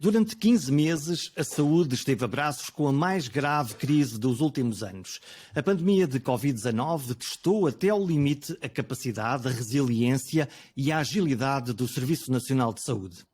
Durante 15 meses, a saúde esteve a braços com a mais grave crise dos últimos anos. A pandemia de Covid-19 testou até ao limite a capacidade, a resiliência e a agilidade do Serviço Nacional de Saúde.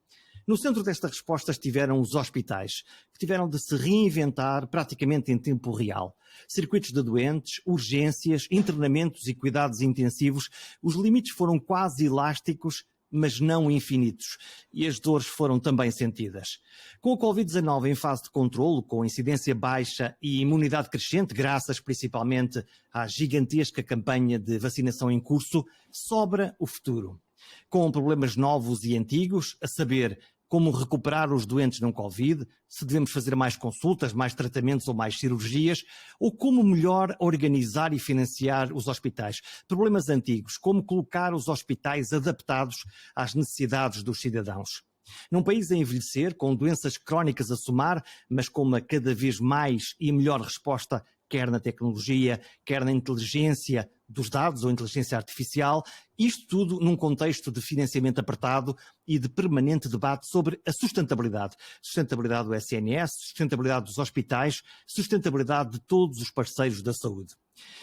No centro desta resposta estiveram os hospitais, que tiveram de se reinventar praticamente em tempo real. Circuitos de doentes, urgências, internamentos e cuidados intensivos, os limites foram quase elásticos, mas não infinitos, e as dores foram também sentidas. Com o Covid-19 em fase de controlo, com incidência baixa e imunidade crescente, graças principalmente à gigantesca campanha de vacinação em curso, sobra o futuro. Com problemas novos e antigos, a saber, como recuperar os doentes não Covid, se devemos fazer mais consultas, mais tratamentos ou mais cirurgias, ou como melhor organizar e financiar os hospitais. Problemas antigos, como colocar os hospitais adaptados às necessidades dos cidadãos. Num país a envelhecer, com doenças crónicas a somar, mas com uma cada vez mais e melhor resposta, quer na tecnologia, quer na inteligência dos dados ou inteligência artificial, isto tudo num contexto de financiamento apertado e de permanente debate sobre a sustentabilidade. Sustentabilidade do SNS, sustentabilidade dos hospitais, sustentabilidade de todos os parceiros da saúde.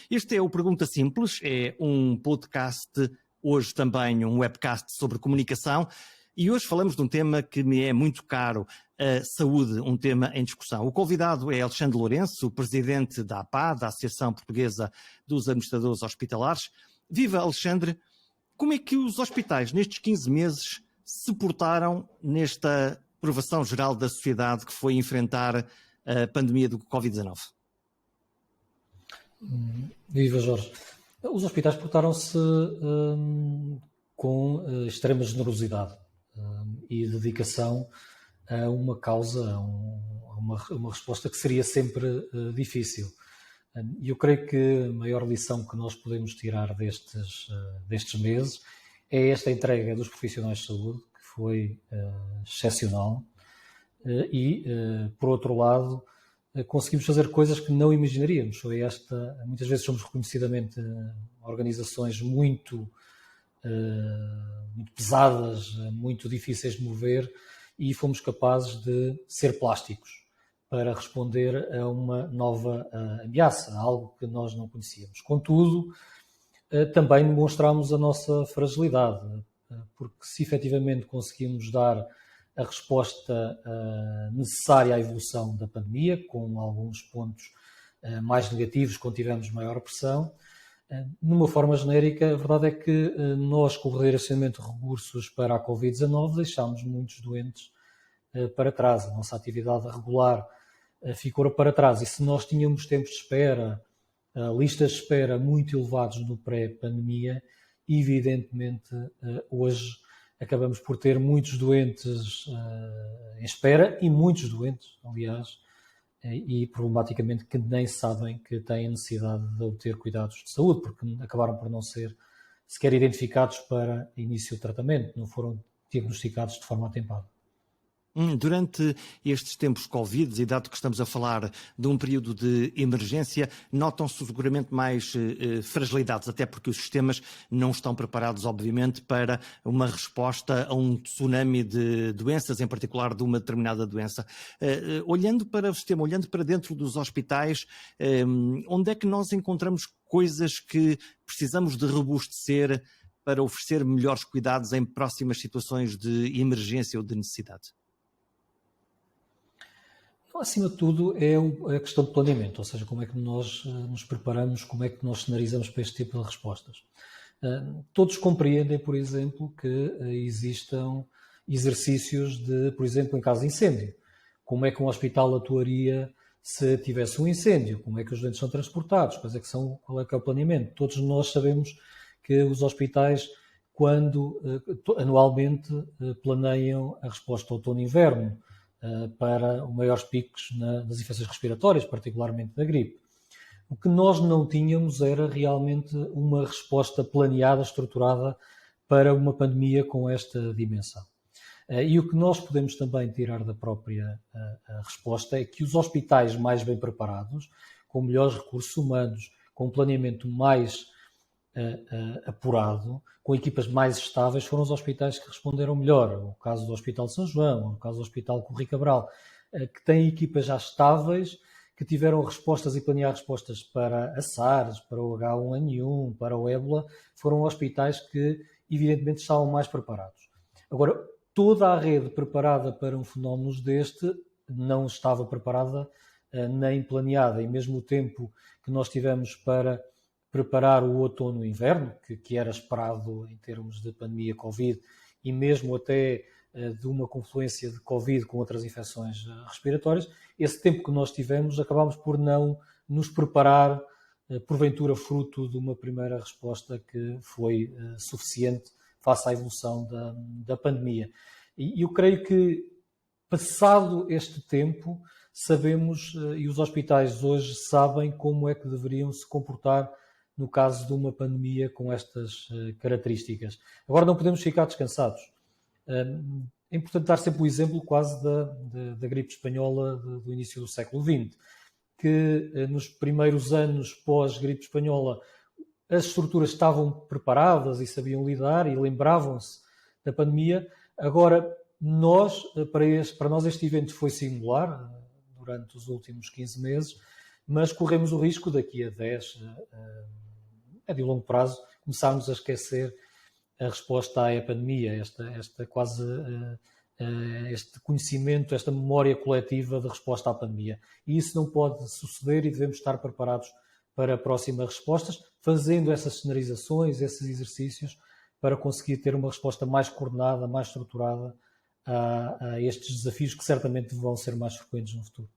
Este é o Pergunta Simples, é um podcast, hoje também um webcast sobre comunicação, e hoje falamos de um tema que me é muito caro, a saúde, um tema em discussão. O convidado é Alexandre Lourenço, o presidente da APA, da Associação Portuguesa dos Administradores Hospitalares. Viva, Alexandre! Como é que os hospitais, nestes 15 meses, se portaram nesta provação geral da sociedade que foi enfrentar a pandemia do Covid-19? Viva, Jorge! Os hospitais portaram-se com extrema generosidade e dedicação a uma causa, a uma resposta que seria sempre difícil. E eu creio que a maior lição que nós podemos tirar destes meses é esta entrega dos profissionais de saúde, que foi excepcional, e, por outro lado, conseguimos fazer coisas que não imaginaríamos. Muitas vezes somos reconhecidamente organizações muito pesadas, muito difíceis de mover, e fomos capazes de ser plásticos para responder a uma nova ameaça, a algo que nós não conhecíamos. Contudo, também demonstramos a nossa fragilidade, porque se efetivamente conseguimos dar a resposta necessária à evolução da pandemia, com alguns pontos mais negativos, quando tivemos maior pressão, numa forma genérica, a verdade é que nós, com o redirecionamento de recursos para a Covid-19, deixámos muitos doentes para trás. A nossa atividade regular ficou para trás. E se nós tínhamos tempos de espera, listas de espera muito elevados no pré-pandemia, evidentemente hoje acabamos por ter muitos doentes em espera e muitos doentes, aliás, e problematicamente que nem sabem que têm necessidade de obter cuidados de saúde, porque acabaram por não ser sequer identificados para início de tratamento, não foram diagnosticados de forma atempada. Durante estes tempos Covid, e dado que estamos a falar de um período de emergência, notam-se seguramente mais fragilidades, até porque os sistemas não estão preparados, obviamente, para uma resposta a um tsunami de doenças, em particular de uma determinada doença. Olhando para o sistema, olhando para dentro dos hospitais, onde é que nós encontramos coisas que precisamos de robustecer para oferecer melhores cuidados em próximas situações de emergência ou de necessidade? Acima de tudo é a questão de planeamento, ou seja, como é que nós nos preparamos, como é que nós cenarizamos para este tipo de respostas. Todos compreendem, por exemplo, que existam exercícios de, por exemplo, em caso de incêndio. Como é que um hospital atuaria se tivesse um incêndio? Como é que os doentes são transportados? Qual é que é o planeamento? Todos nós sabemos que os hospitais, quando anualmente planeiam a resposta outono-inverno, para os maiores picos das infecções respiratórias, particularmente da gripe. O que nós não tínhamos era realmente uma resposta planeada, estruturada para uma pandemia com esta dimensão. E o que nós podemos também tirar da própria resposta é que os hospitais mais bem preparados, com melhores recursos humanos, com um planeamento mais apurado, com equipas mais estáveis, foram os hospitais que responderam melhor. O caso do Hospital de São João, o caso do Hospital Corri Cabral, que têm equipas já estáveis, que tiveram respostas e planear respostas para a SARS, para o H1N1, para o ébola, foram hospitais que, evidentemente, estavam mais preparados. Agora, toda a rede preparada para um fenómeno deste não estava preparada nem planeada, e mesmo o tempo que nós tivemos para preparar o outono e inverno, que era esperado em termos de pandemia Covid, e mesmo até de uma confluência de Covid com outras infecções respiratórias, esse tempo que nós tivemos, acabámos por não nos preparar, porventura fruto de uma primeira resposta que foi suficiente face à evolução da pandemia. E eu creio que, passado este tempo, sabemos, e os hospitais hoje sabem como é que deveriam se comportar no caso de uma pandemia com estas características. Agora não podemos ficar descansados. É importante dar sempre o exemplo quase da gripe espanhola do início do século XX, que nos primeiros anos pós-gripe espanhola as estruturas estavam preparadas e sabiam lidar e lembravam-se da pandemia. Agora, para nós este evento foi singular durante os últimos 15 meses, mas corremos o risco daqui a 10, a de longo prazo, começarmos a esquecer a resposta à pandemia, este conhecimento, esta memória coletiva de resposta à pandemia. E isso não pode suceder e devemos estar preparados para próximas respostas, fazendo essas cenarizações, esses exercícios, para conseguir ter uma resposta mais coordenada, mais estruturada a estes desafios que certamente vão ser mais frequentes no futuro.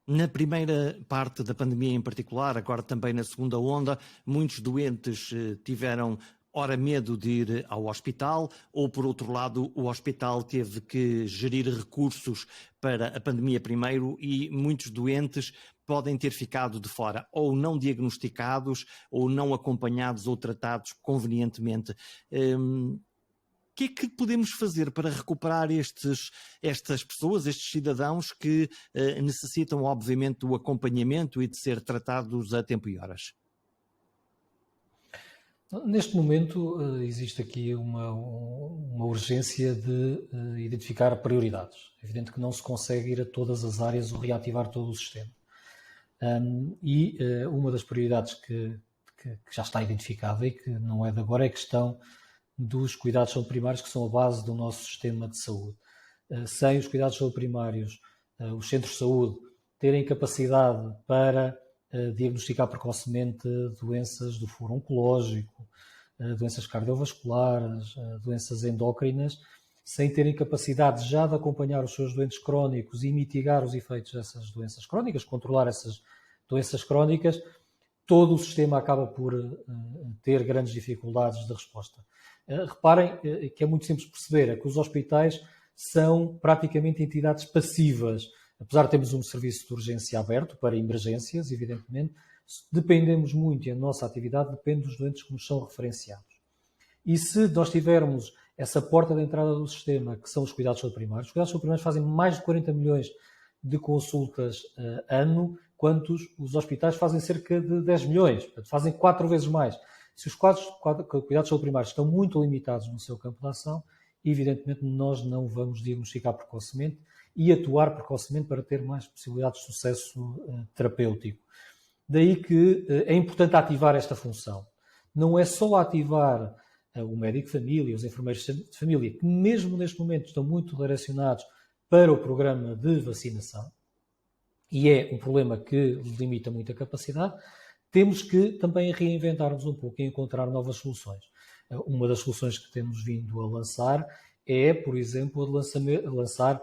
Na primeira parte da pandemia em particular, agora também na segunda onda, muitos doentes tiveram ora medo de ir ao hospital, ou por outro lado o hospital teve que gerir recursos para a pandemia primeiro e muitos doentes podem ter ficado de fora, ou não diagnosticados, ou não acompanhados ou tratados convenientemente. O que é que podemos fazer para recuperar estas pessoas, estes cidadãos que necessitam, obviamente, do acompanhamento e de ser tratados a tempo e horas? Neste momento existe aqui uma urgência de identificar prioridades. É evidente que não se consegue ir a todas as áreas ou reativar todo o sistema. Uma das prioridades que já está identificada e que não é de agora é a questão dos cuidados de saúde primários, que são a base do nosso sistema de saúde. Sem os cuidados de saúde primários, os centros de saúde terem capacidade para diagnosticar precocemente doenças do foro oncológico, doenças cardiovasculares, doenças endócrinas, sem terem capacidade já de acompanhar os seus doentes crónicos e mitigar os efeitos dessas doenças crónicas, controlar essas doenças crónicas, todo o sistema acaba por ter grandes dificuldades de resposta. Reparem que é muito simples perceber, é que os hospitais são praticamente entidades passivas. Apesar de termos um serviço de urgência aberto para emergências, evidentemente, dependemos muito e a nossa atividade depende dos doentes que nos são referenciados. E se nós tivermos essa porta de entrada do sistema, que são os cuidados de saúde primários, os cuidados de saúde primários fazem mais de 40 milhões de consultas ano, quanto os hospitais fazem cerca de 10 milhões, portanto, fazem 4 vezes mais. Se os cuidados de saúde primários estão muito limitados no seu campo de ação, evidentemente nós não vamos diagnosticar precocemente e atuar precocemente para ter mais possibilidades de sucesso terapêutico. Daí que é importante ativar esta função. Não é só ativar o médico de família, os enfermeiros de família, que mesmo neste momento estão muito direcionados para o programa de vacinação, e é um problema que limita muito a capacidade, temos que também reinventar-nos um pouco e encontrar novas soluções. Uma das soluções que temos vindo a lançar é, por exemplo, lançar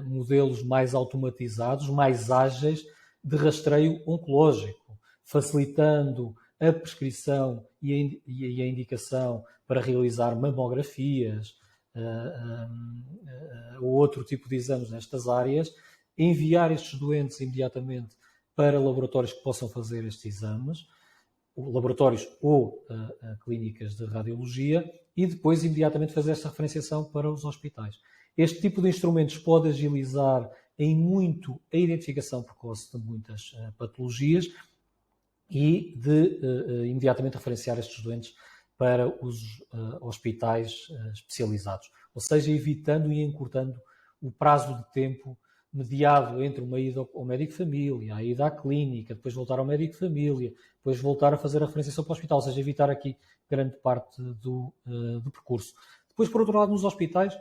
modelos mais automatizados, mais ágeis de rastreio oncológico, facilitando a prescrição e a indicação para realizar mamografias ou outro tipo de exames nestas áreas, enviar estes doentes imediatamente para laboratórios que possam fazer estes exames, laboratórios ou clínicas de radiologia, e depois imediatamente fazer esta referenciação para os hospitais. Este tipo de instrumentos pode agilizar em muito a identificação precoce de muitas patologias e de imediatamente referenciar estes doentes para os hospitais especializados. Ou seja, evitando e encurtando o prazo de tempo mediado entre uma ida ao médico de família, a ida à clínica, depois voltar ao médico de família, depois voltar a fazer a referenciação para o hospital, ou seja, evitar aqui grande parte do percurso. Depois, por outro lado, nos hospitais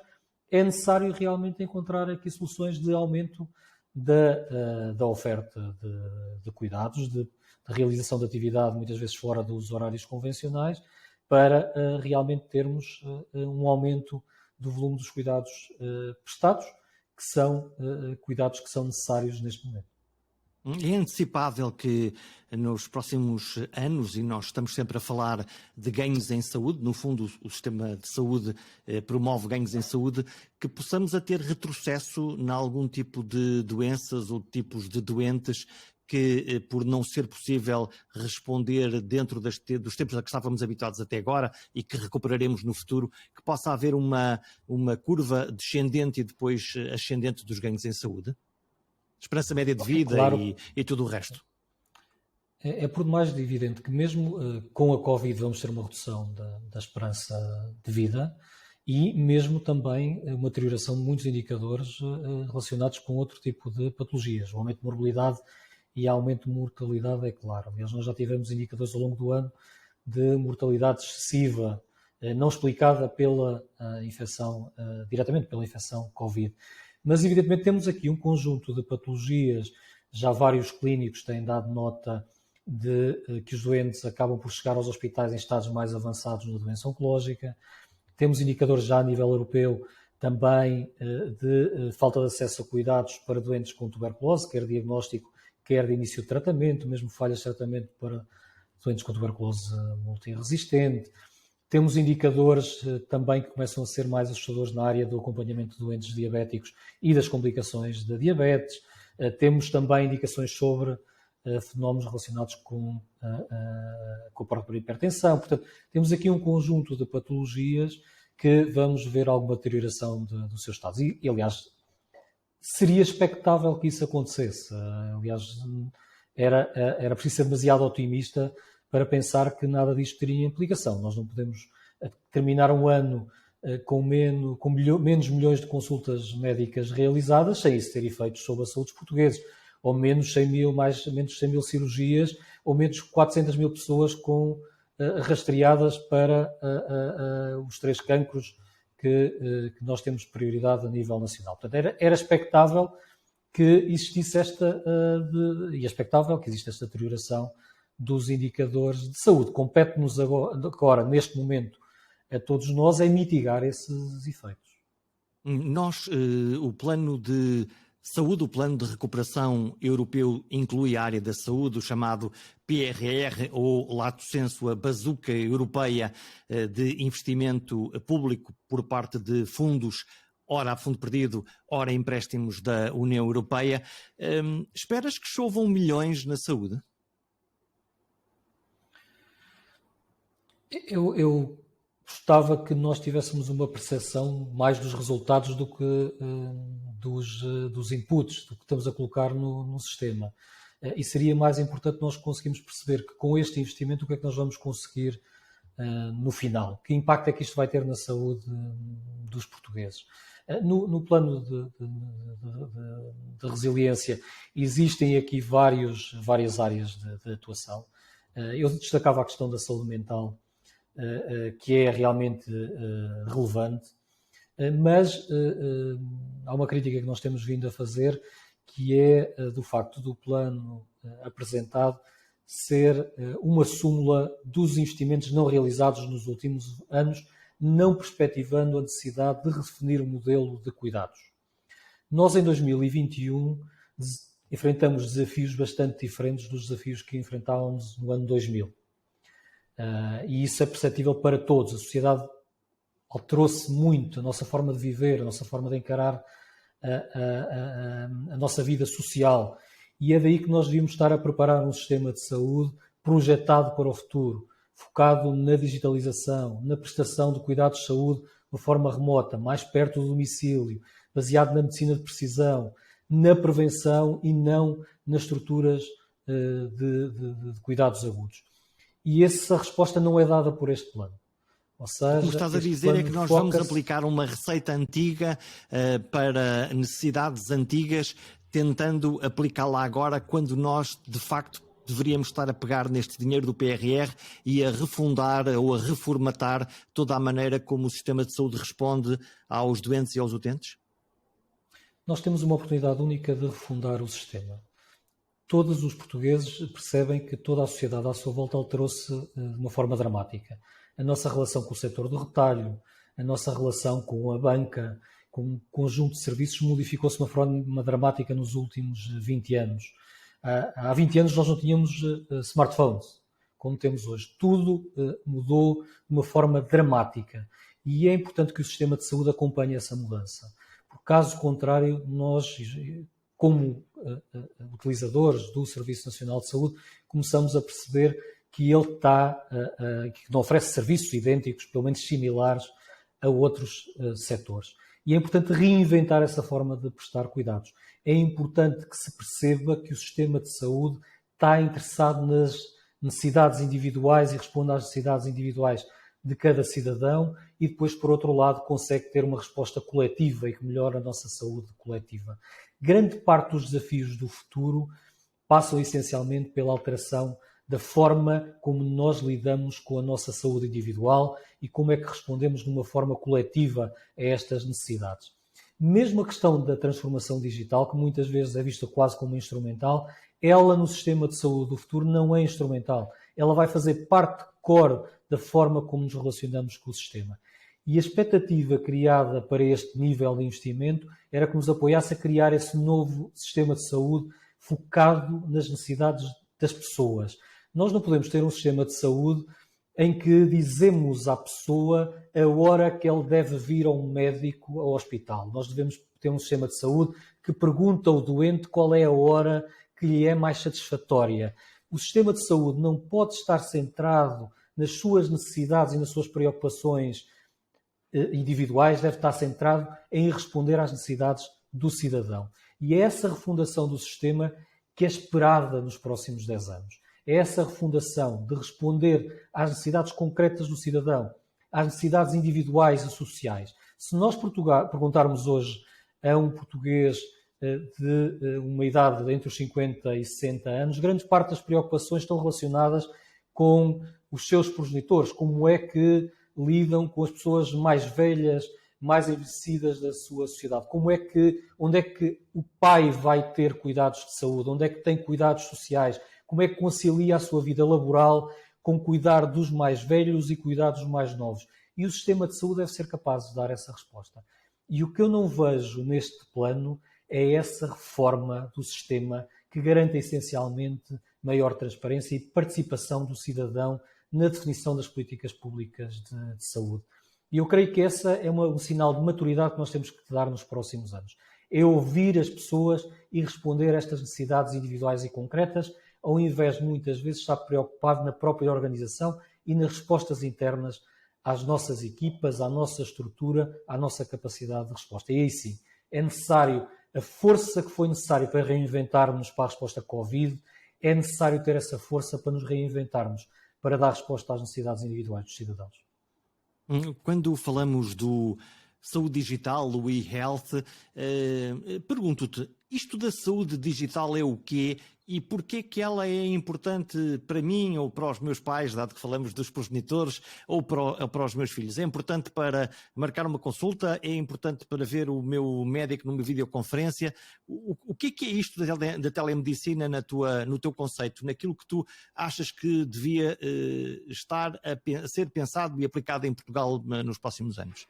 é necessário realmente encontrar aqui soluções de aumento da oferta de cuidados, de realização de atividade muitas vezes fora dos horários convencionais, para realmente termos um aumento do volume dos cuidados prestados, que são cuidados que são necessários neste momento. É antecipável que nos próximos anos, e nós estamos sempre a falar de ganhos em saúde, no fundo o sistema de saúde promove ganhos em saúde, que possamos a ter retrocesso em algum tipo de doenças ou tipos de doentes que, por não ser possível responder dentro dos tempos a que estávamos habituados até agora e que recuperaremos no futuro, que possa haver uma curva descendente e depois ascendente dos ganhos em saúde? Esperança média de vida, claro, e tudo o resto. É por demais evidente que mesmo com a Covid vamos ter uma redução da esperança de vida e mesmo também uma deterioração de muitos indicadores relacionados com outro tipo de patologias. O aumento de morbilidade e aumento de mortalidade é claro. Aliás, nós já tivemos indicadores ao longo do ano de mortalidade excessiva, não explicada pela infecção, diretamente pela infecção Covid. Mas, evidentemente, temos aqui um conjunto de patologias, já vários clínicos têm dado nota de que os doentes acabam por chegar aos hospitais em estados mais avançados da doença oncológica. Temos indicadores já a nível europeu também de falta de acesso a cuidados para doentes com tuberculose, quer diagnóstico, quer de início de tratamento, mesmo falhas de tratamento para doentes com tuberculose multiresistente. Temos indicadores também que começam a ser mais assustadores na área do acompanhamento de doentes diabéticos e das complicações da diabetes. Temos também indicações sobre fenómenos relacionados com a própria hipertensão. Portanto, temos aqui um conjunto de patologias que vamos ver alguma deterioração do seu estado. E, aliás, seria expectável que isso acontecesse. Aliás, era preciso ser demasiado otimista para pensar que nada disto teria implicação. Nós não podemos terminar um ano com menos milhões de consultas médicas realizadas sem isso ter efeitos sobre a saúde dos portugueses, ou menos 100 mil cirurgias, ou menos 400 mil pessoas rastreadas para os 3 cancros que nós temos prioridade a nível nacional. Portanto, era expectável que existisse e é expectável que exista esta deterioração dos indicadores de saúde. Compete-nos agora, neste momento, a todos nós, é mitigar esses efeitos. O plano de saúde, o plano de recuperação europeu inclui a área da saúde, o chamado PRR, ou lato sensu, a bazuca europeia de investimento público por parte de fundos, ora a fundo perdido, ora empréstimos da União Europeia. Esperas que chovam milhões na saúde? Eu gostava que nós tivéssemos uma percepção mais dos resultados do que dos inputs, do que estamos a colocar no sistema. E seria mais importante nós conseguirmos perceber que com este investimento o que é que nós vamos conseguir no final. Que impacto é que isto vai ter na saúde dos portugueses? No plano de resiliência existem aqui várias áreas de atuação. Eu destacava a questão da saúde mental, que é realmente relevante, mas há uma crítica que nós temos vindo a fazer, que é do facto do plano apresentado ser uma súmula dos investimentos não realizados nos últimos anos, não perspectivando a necessidade de redefinir o modelo de cuidados. Nós, em 2021, enfrentamos desafios bastante diferentes dos desafios que enfrentávamos no ano 2000. E isso é perceptível para todos. A sociedade alterou-se muito, a nossa forma de viver, a nossa forma de encarar a nossa vida social. E é daí que nós devíamos estar a preparar um sistema de saúde projetado para o futuro, focado na digitalização, na prestação de cuidados de saúde de uma forma remota, mais perto do domicílio, baseado na medicina de precisão, na prevenção e não nas estruturas de cuidados agudos. E essa resposta não é dada por este plano. Ou seja, o que estás a dizer é que nós vamos aplicar uma receita antiga para necessidades antigas, tentando aplicá-la agora, quando nós, de facto, deveríamos estar a pegar neste dinheiro do PRR e a refundar ou a reformatar toda a maneira como o sistema de saúde responde aos doentes e aos utentes? Nós temos uma oportunidade única de refundar o sistema. Todos os portugueses percebem que toda a sociedade à sua volta alterou-se de uma forma dramática. A nossa relação com o setor do retalho, a nossa relação com a banca, com um conjunto de serviços modificou-se de uma forma dramática nos últimos 20 anos. Há 20 anos nós não tínhamos smartphones, como temos hoje. Tudo mudou de uma forma dramática e é importante que o sistema de saúde acompanhe essa mudança. Por caso contrário, nós, como utilizadores do Serviço Nacional de Saúde, começamos a perceber que ele que não oferece serviços idênticos, pelo menos similares, a outros setores. E é importante reinventar essa forma de prestar cuidados. É importante que se perceba que o sistema de saúde está interessado nas necessidades individuais e responde às necessidades individuais de cada cidadão e depois, por outro lado, consegue ter uma resposta coletiva e que melhora a nossa saúde coletiva. Grande parte dos desafios do futuro passam essencialmente pela alteração da forma como nós lidamos com a nossa saúde individual e como é que respondemos de uma forma coletiva a estas necessidades. Mesmo a questão da transformação digital, que muitas vezes é vista quase como instrumental, ela no sistema de saúde do futuro não é instrumental. Ela vai fazer parte core da forma como nos relacionamos com o sistema. E a expectativa criada para este nível de investimento era que nos apoiasse a criar esse novo sistema de saúde focado nas necessidades das pessoas. Nós não podemos ter um sistema de saúde em que dizemos à pessoa a hora que ele deve vir a um médico ao hospital. Nós devemos ter um sistema de saúde que pergunta ao doente qual é a hora que lhe é mais satisfatória. O sistema de saúde não pode estar centrado nas suas necessidades e nas suas preocupações individuais, deve estar centrado em responder às necessidades do cidadão. E é essa refundação do sistema que é esperada nos próximos 10 anos. É essa refundação de responder às necessidades concretas do cidadão, às necessidades individuais e sociais. Se nós perguntarmos hoje a um português de uma idade entre os 50 e 60 anos, grande parte das preocupações estão relacionadas com os seus progenitores, como é que lidam com as pessoas mais velhas, mais envelhecidas da sua sociedade, onde é que o pai vai ter cuidados de saúde, onde é que tem cuidados sociais, como é que concilia a sua vida laboral com cuidar dos mais velhos e cuidar dos mais novos. E o sistema de saúde deve ser capaz de dar essa resposta. E o que eu não vejo neste plano é essa reforma do sistema que garanta essencialmente maior transparência e participação do cidadão na definição das políticas públicas de saúde. E eu creio que essa é um sinal de maturidade que nós temos que dar nos próximos anos. É ouvir as pessoas e responder a estas necessidades individuais e concretas, ao invés de muitas vezes estar preocupado na própria organização e nas respostas internas às nossas equipas, à nossa estrutura, à nossa capacidade de resposta. E aí sim, é necessário a força que foi necessária para reinventarmos para a resposta Covid, é necessário ter essa força para nos reinventarmos, para dar resposta às necessidades individuais dos cidadãos. Quando falamos do saúde digital, o e-health, pergunto-te, isto da saúde digital é o quê e porquê que ela é importante para mim ou para os meus pais, dado que falamos dos progenitores, ou para os meus filhos? É importante para marcar uma consulta? É importante para ver o meu médico numa videoconferência? O que é isto da telemedicina no teu conceito, naquilo que tu achas que devia estar a ser pensado e aplicado em Portugal nos próximos anos?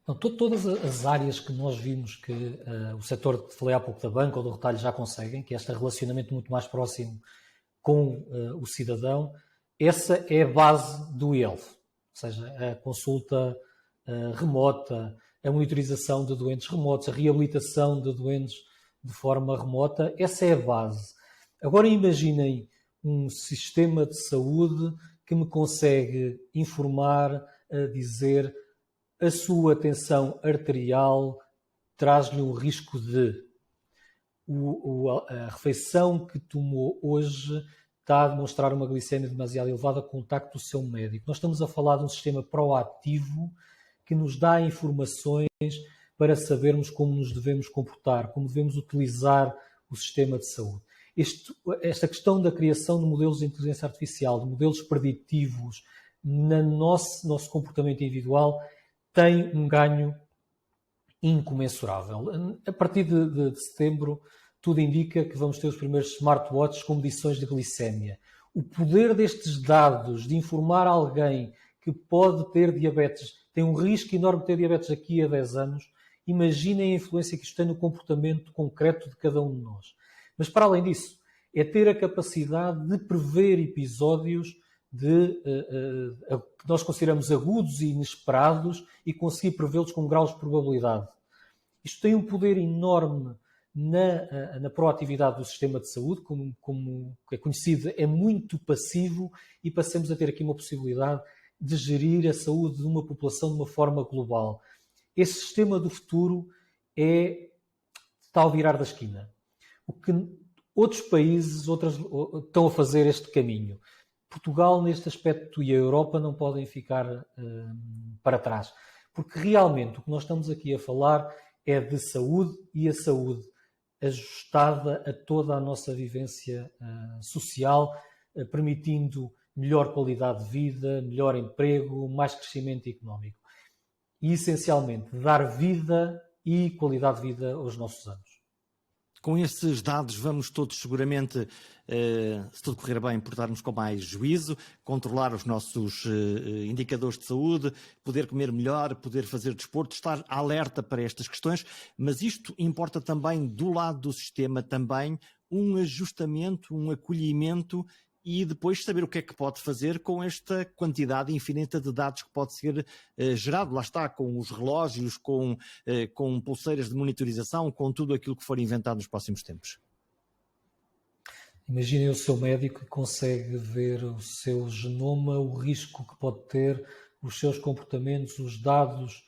Então, todas as áreas que nós vimos que o setor que falei há pouco da banca ou do retalho já conseguem, que é este relacionamento muito mais próximo com o cidadão, essa é a base do e-health, ou seja, a consulta remota, a monitorização de doentes remotos, a reabilitação de doentes de forma remota, essa é a base. Agora imaginem um sistema de saúde que me consegue informar, dizer a sua tensão arterial traz-lhe o risco de. a refeição que tomou hoje está a demonstrar uma glicemia demasiado elevada, contacte o seu médico. Nós estamos a falar de um sistema proativo que nos dá informações para sabermos como nos devemos comportar, como devemos utilizar o sistema de saúde. Esta questão da criação de modelos de inteligência artificial, de modelos preditivos no nosso comportamento individual, tem um ganho incomensurável. A partir de setembro, tudo indica que vamos ter os primeiros smartwatches com medições de glicémia. O poder destes dados de informar alguém que pode ter diabetes, tem um risco enorme de ter diabetes daqui a 10 anos, imaginem a influência que isto tem no comportamento concreto de cada um de nós. Mas, para além disso, é ter a capacidade de prever episódios que nós consideramos agudos e inesperados e conseguir prevê-los com graus de probabilidade. Isto tem um poder enorme na proatividade do sistema de saúde, como é conhecido, é muito passivo e passamos a ter aqui uma possibilidade de gerir a saúde de uma população de uma forma global. Esse sistema do futuro está ao virar da esquina. O que outros países estão a fazer este caminho. Portugal, neste aspecto, e a Europa não podem ficar para trás. Porque realmente o que nós estamos aqui a falar é de saúde e a saúde ajustada a toda a nossa vivência social, permitindo melhor qualidade de vida, melhor emprego, mais crescimento económico. E, essencialmente, dar vida e qualidade de vida aos nossos anos. Com esses dados vamos todos seguramente, se tudo correr bem, portar-nos com mais juízo, controlar os nossos indicadores de saúde, poder comer melhor, poder fazer desporto, estar alerta para estas questões, mas isto importa também do lado do sistema também um ajustamento, um acolhimento e depois saber o que é que pode fazer com esta quantidade infinita de dados que pode ser gerado. Lá está, com os relógios, com pulseiras de monitorização, com tudo aquilo que for inventado nos próximos tempos. Imaginem o seu médico que consegue ver o seu genoma, o risco que pode ter, os seus comportamentos, os dados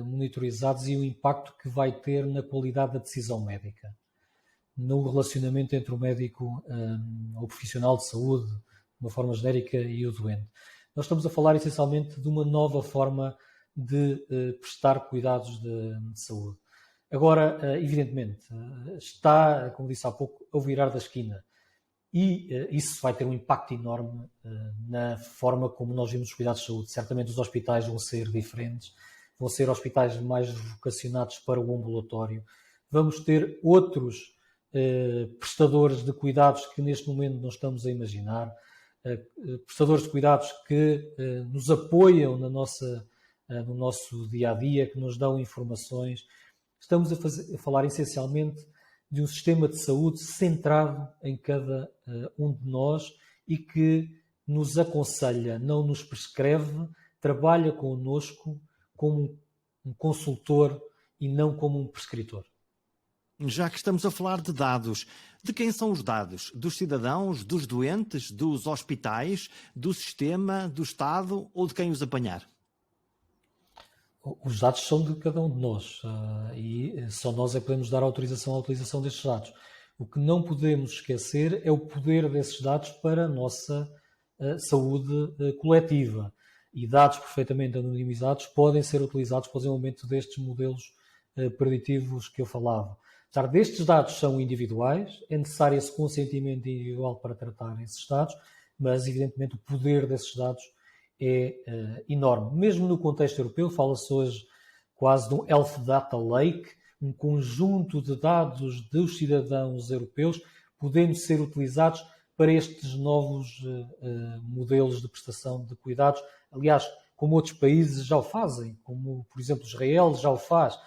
monitorizados e o impacto que vai ter na qualidade da decisão médica, no relacionamento entre o médico ou profissional de saúde, de uma forma genérica, e o doente. Nós estamos a falar essencialmente de uma nova forma de prestar cuidados de saúde. Agora, evidentemente, está, como disse há pouco, ao virar da esquina. E isso vai ter um impacto enorme na forma como nós vemos os cuidados de saúde. Certamente os hospitais vão ser diferentes, vão ser hospitais mais vocacionados para o ambulatório. Vamos ter outros prestadores de cuidados que neste momento não estamos a imaginar, prestadores de cuidados que nos apoiam no nosso dia-a-dia, que nos dão informações. Estamos a falar essencialmente de um sistema de saúde centrado em cada um de nós e que nos aconselha, não nos prescreve, trabalha connosco como um consultor e não como um prescritor. Já que estamos a falar de dados, de quem são os dados? Dos cidadãos, dos doentes, dos hospitais, do sistema, do Estado ou de quem os apanhar? Os dados são de cada um de nós e só nós é que podemos dar autorização à utilização destes dados. O que não podemos esquecer é o poder desses dados para a nossa saúde coletiva. E dados perfeitamente anonimizados podem ser utilizados para o desenvolvimento destes modelos preditivos que eu falava. Apesar destes dados são individuais, é necessário esse consentimento individual para tratar esses dados, mas evidentemente o poder desses dados é enorme. Mesmo no contexto europeu, fala-se hoje quase de um Health Data Lake, um conjunto de dados dos cidadãos europeus podendo ser utilizados para estes novos modelos de prestação de cuidados. Aliás, como outros países já o fazem, como, por exemplo, Israel já o faz.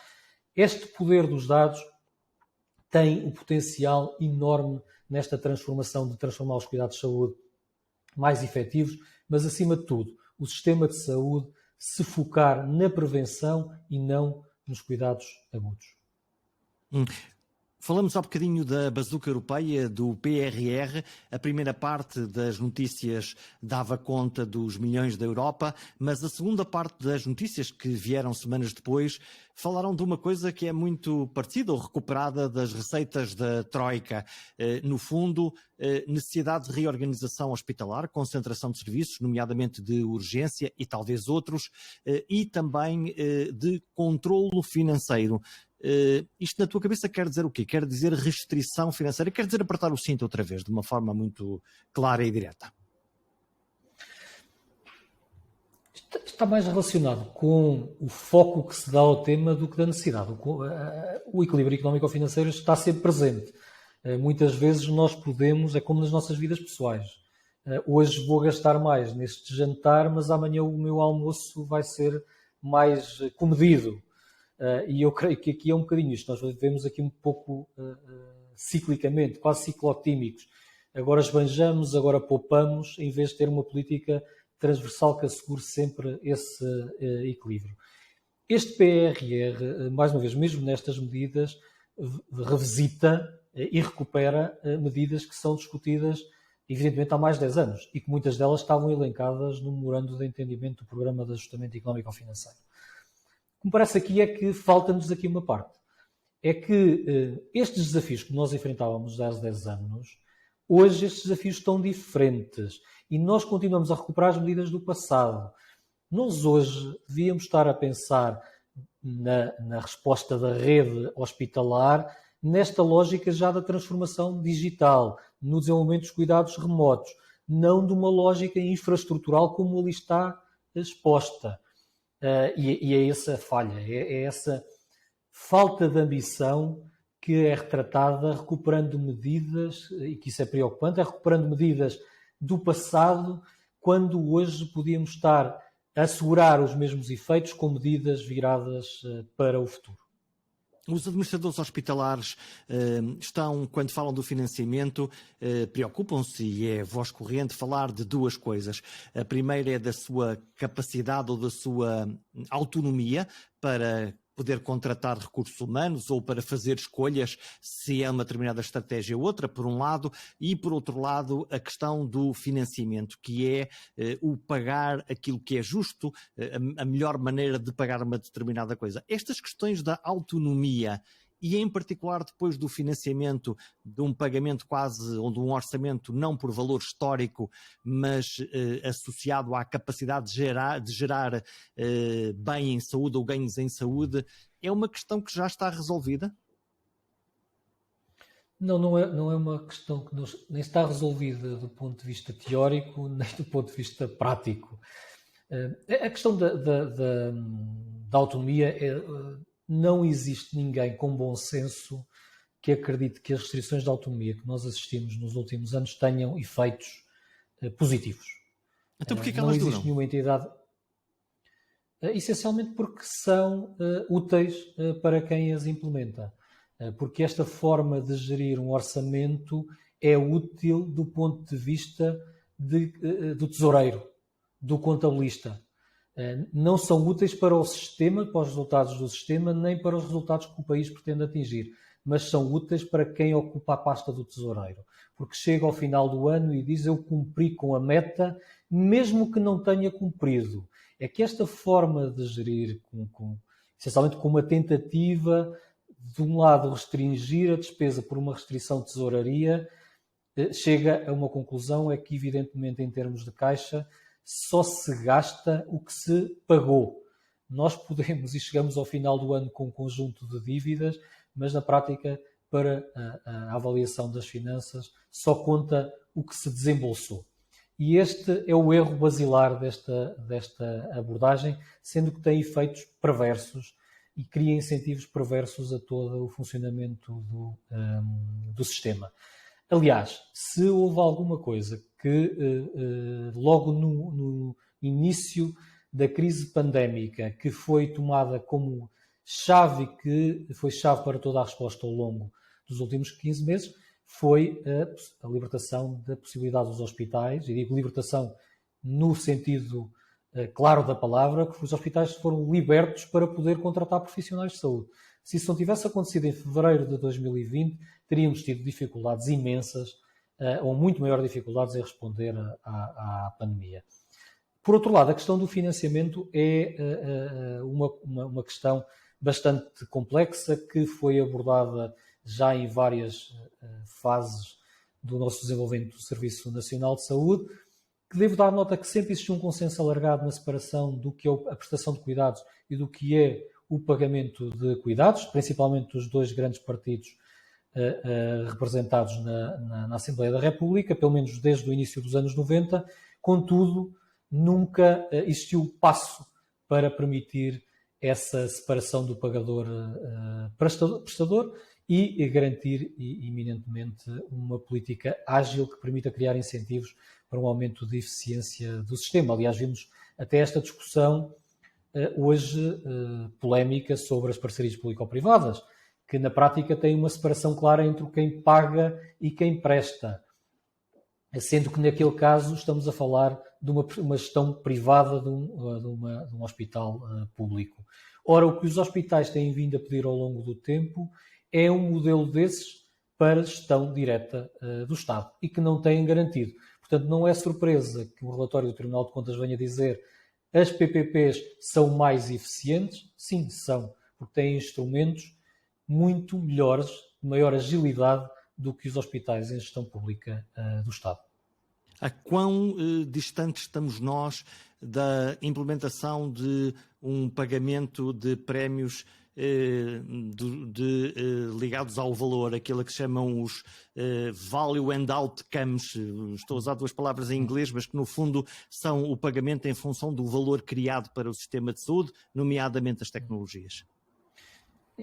Este poder dos dados tem um potencial enorme nesta transformação, de transformar os cuidados de saúde mais efetivos, mas, acima de tudo, o sistema de saúde se focar na prevenção e não nos cuidados agudos. Falamos há bocadinho da bazuca europeia, do PRR. A primeira parte das notícias dava conta dos milhões da Europa, mas a segunda parte das notícias, que vieram semanas depois, falaram de uma coisa que é muito parecida ou recuperada das receitas da Troika. No fundo, necessidade de reorganização hospitalar, concentração de serviços, nomeadamente de urgência e talvez outros, e também de controlo financeiro. Isto na tua cabeça quer dizer o quê? Quer dizer restrição financeira? Quer dizer apertar o cinto outra vez, de uma forma muito clara e direta? Está mais relacionado com o foco que se dá ao tema do que da necessidade. O equilíbrio económico-financeiro está sempre presente. Muitas vezes nós podemos, é como nas nossas vidas pessoais. Hoje vou gastar mais neste jantar, mas amanhã o meu almoço vai ser mais comedido. E eu creio que aqui é um bocadinho isto. Nós vivemos aqui um pouco ciclicamente, quase ciclotímicos. Agora esbanjamos, agora poupamos, em vez de ter uma política transversal que assegure sempre esse equilíbrio. Este PRR, mais uma vez, mesmo nestas medidas, revisita e recupera medidas que são discutidas, evidentemente, há mais de 10 anos e que muitas delas estavam elencadas no memorando de entendimento do Programa de Ajustamento Económico-Financeiro. O que me parece aqui é que falta-nos aqui uma parte. É que estes desafios que nós enfrentávamos há 10 anos, hoje estes desafios estão diferentes e nós continuamos a recuperar as medidas do passado. Nós hoje devíamos estar a pensar na resposta da rede hospitalar nesta lógica já da transformação digital, no desenvolvimento dos cuidados remotos, não de uma lógica infraestrutural como ali está exposta. E é essa a falha, é essa falta de ambição que é retratada recuperando medidas, e que isso é preocupante, é recuperando medidas do passado, quando hoje podíamos estar a assegurar os mesmos efeitos com medidas viradas para o futuro. Os administradores hospitalares estão, quando falam do financiamento, preocupam-se, e é voz corrente, falar de duas coisas. A primeira é da sua capacidade ou da sua autonomia para poder contratar recursos humanos ou para fazer escolhas se é uma determinada estratégia ou outra, por um lado, e por outro lado a questão do financiamento, que é o pagar aquilo que é justo, a melhor maneira de pagar uma determinada coisa. Estas questões da autonomia e em particular depois do financiamento, de um pagamento quase, ou de um orçamento não por valor histórico, mas associado à capacidade de gerar bem em saúde ou ganhos em saúde, é uma questão que já está resolvida? Não é uma questão que nem está resolvida do ponto de vista teórico, nem do ponto de vista prático. A questão da autonomia não existe ninguém com bom senso que acredite que as restrições de autonomia que nós assistimos nos últimos anos tenham efeitos positivos. Então porquê que não elas existe duram? nenhuma entidade... essencialmente porque são úteis para quem as implementa. Porque esta forma de gerir um orçamento é útil do ponto de vista do tesoureiro, do contabilista. Não são úteis para o sistema, para os resultados do sistema, nem para os resultados que o país pretende atingir, mas são úteis para quem ocupa a pasta do tesoureiro, porque chega ao final do ano e diz: eu cumpri com a meta, mesmo que não tenha cumprido. É que esta forma de gerir, essencialmente com uma tentativa, de um lado, restringir a despesa por uma restrição de tesouraria, chega a uma conclusão, é que, evidentemente, em termos de caixa, só se gasta o que se pagou. Nós podemos e chegamos ao final do ano com um conjunto de dívidas, mas na prática, para a avaliação das finanças, só conta o que se desembolsou. E este é o erro basilar desta abordagem, sendo que tem efeitos perversos e cria incentivos perversos a todo o funcionamento do sistema. Aliás, se houve alguma coisa que logo no início da crise pandémica, que foi tomada como chave, que foi chave para toda a resposta ao longo dos últimos 15 meses, foi a libertação da possibilidade dos hospitais, e digo libertação no sentido claro da palavra, que os hospitais foram libertos para poder contratar profissionais de saúde. Se isso não tivesse acontecido em fevereiro de 2020, teríamos tido dificuldades imensas, ou muito maiores dificuldades em responder à pandemia. Por outro lado, a questão do financiamento é uma questão bastante complexa que foi abordada já em várias fases do nosso desenvolvimento do Serviço Nacional de Saúde, que devo dar nota que sempre existiu um consenso alargado na separação do que é a prestação de cuidados e do que é o pagamento de cuidados, principalmente dos dois grandes partidos representados na Assembleia da República, pelo menos desde o início dos anos 90. Contudo, nunca existiu passo para permitir essa separação do pagador-prestador e garantir eminentemente uma política ágil que permita criar incentivos para um aumento de eficiência do sistema. Aliás, vimos até esta discussão hoje polémica sobre as parcerias público-privadas, que na prática tem uma separação clara entre quem paga e quem presta, sendo que naquele caso estamos a falar de uma gestão privada de um hospital público. Ora, o que os hospitais têm vindo a pedir ao longo do tempo é um modelo desses para gestão direta do Estado e que não têm garantido. Portanto, não é surpresa que o relatório do Tribunal de Contas venha dizer que as PPPs são mais eficientes. Sim, são, porque têm instrumentos muito melhores, de maior agilidade do que os hospitais em gestão pública do Estado. A quão distantes estamos nós da implementação de um pagamento de prémios ligados ao valor, aquilo que chamam os value and outcomes, estou a usar duas palavras em inglês, mas que no fundo são o pagamento em função do valor criado para o sistema de saúde, nomeadamente as tecnologias?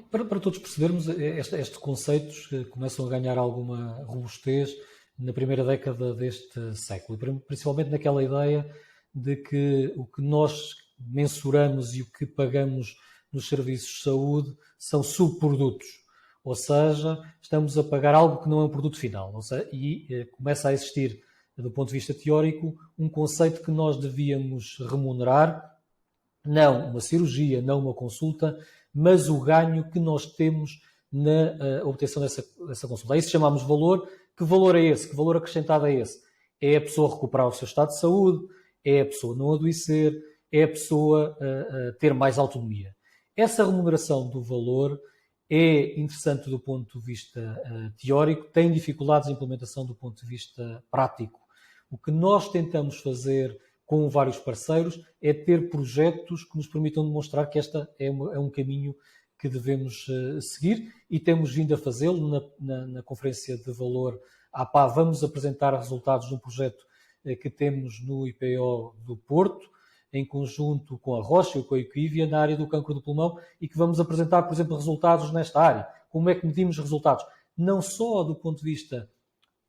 Para todos percebermos, estes conceitos começam a ganhar alguma robustez na primeira década deste século, principalmente naquela ideia de que o que nós mensuramos e o que pagamos nos serviços de saúde são subprodutos, ou seja, estamos a pagar algo que não é um produto final, e começa a existir, do ponto de vista teórico, um conceito que nós devíamos remunerar, não uma cirurgia, não uma consulta, mas o ganho que nós temos na obtenção dessa consulta. A isso chamamos valor. Que valor é esse? Que valor acrescentado é esse? É a pessoa recuperar o seu estado de saúde, é a pessoa não adoecer, é a pessoa ter mais autonomia. Essa remuneração do valor é interessante do ponto de vista teórico, tem dificuldades de implementação do ponto de vista prático. O que nós tentamos fazer com vários parceiros é ter projetos que nos permitam demonstrar que esta é um caminho que devemos seguir e temos vindo a fazê-lo na Conferência de Valor APA. Vamos apresentar resultados de um projeto que temos no IPO do Porto, em conjunto com a Rocha e com a Equivia, na área do cancro do pulmão, e que vamos apresentar, por exemplo, resultados nesta área. Como é que medimos resultados? Não só do ponto de vista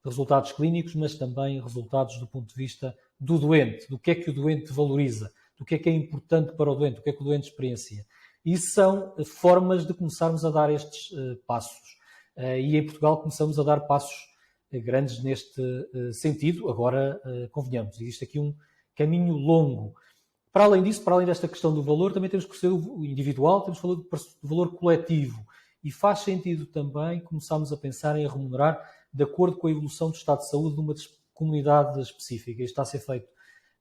de resultados clínicos, mas também resultados do ponto de vista do doente, do que é que o doente valoriza, do que é importante para o doente, do que é que o doente experiencia. E são formas de começarmos a dar estes passos. E em Portugal começamos a dar passos grandes neste sentido. Agora, convenhamos, existe aqui um caminho longo. Para além disso, para além desta questão do valor, também temos que perceber o individual, temos que falar do valor coletivo. E faz sentido também começarmos a pensar em remunerar de acordo com a evolução do estado de saúde de uma comunidade específica. Isto está a ser feito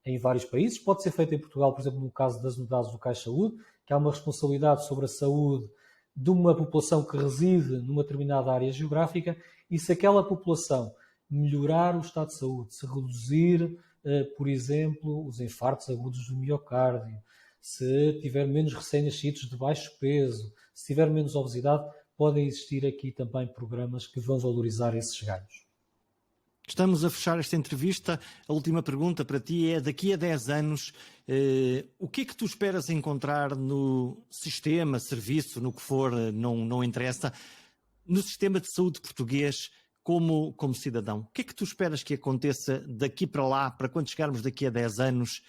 em vários países. Pode ser feito em Portugal, por exemplo, no caso das unidades locais de saúde, que há uma responsabilidade sobre a saúde de uma população que reside numa determinada área geográfica, e se aquela população melhorar o estado de saúde, se reduzir, por exemplo, os infartos agudos do miocárdio, se tiver menos recém-nascidos de baixo peso, se tiver menos obesidade, podem existir aqui também programas que vão valorizar esses ganhos. Estamos a fechar esta entrevista. A última pergunta para ti é: daqui a 10 anos, o que é que tu esperas encontrar no sistema, serviço, no que for, não interessa, no sistema de saúde português como cidadão? O que é que tu esperas que aconteça daqui para lá, para quando chegarmos daqui a 10 anos,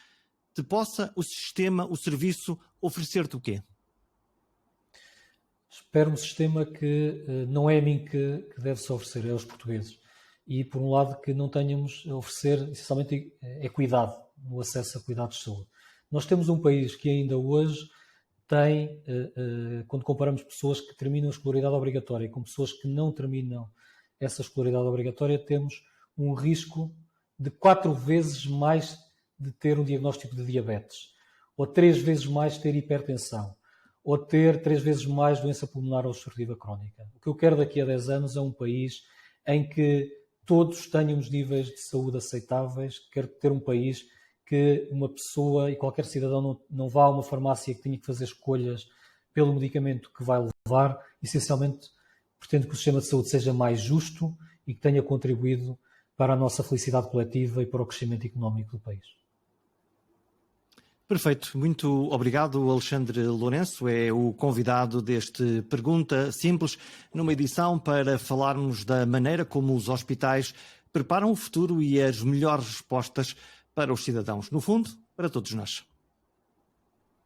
te possa o sistema, o serviço, oferecer-te o quê? Espero um sistema que não é a mim que deve-se oferecer, é aos portugueses. E, por um lado, que não tenhamos a oferecer, essencialmente, equidade no acesso a cuidados de saúde. Nós temos um país que ainda hoje tem, quando comparamos pessoas que terminam a escolaridade obrigatória com pessoas que não terminam essa escolaridade obrigatória, temos um risco de 4 vezes mais de ter um diagnóstico de diabetes, ou 3 vezes mais ter hipertensão, ou ter 3 vezes mais doença pulmonar obstrutiva crónica. O que eu quero daqui a 10 anos é um país em que todos tenhamos níveis de saúde aceitáveis. Quero ter um país que uma pessoa e qualquer cidadão não vá a uma farmácia que tenha que fazer escolhas pelo medicamento que vai levar. Essencialmente, pretendo que o sistema de saúde seja mais justo e que tenha contribuído para a nossa felicidade coletiva e para o crescimento económico do país. Perfeito, muito obrigado. Alexandre Lourenço é o convidado deste Pergunta Simples, numa edição para falarmos da maneira como os hospitais preparam o futuro e as melhores respostas para os cidadãos, no fundo, para todos nós.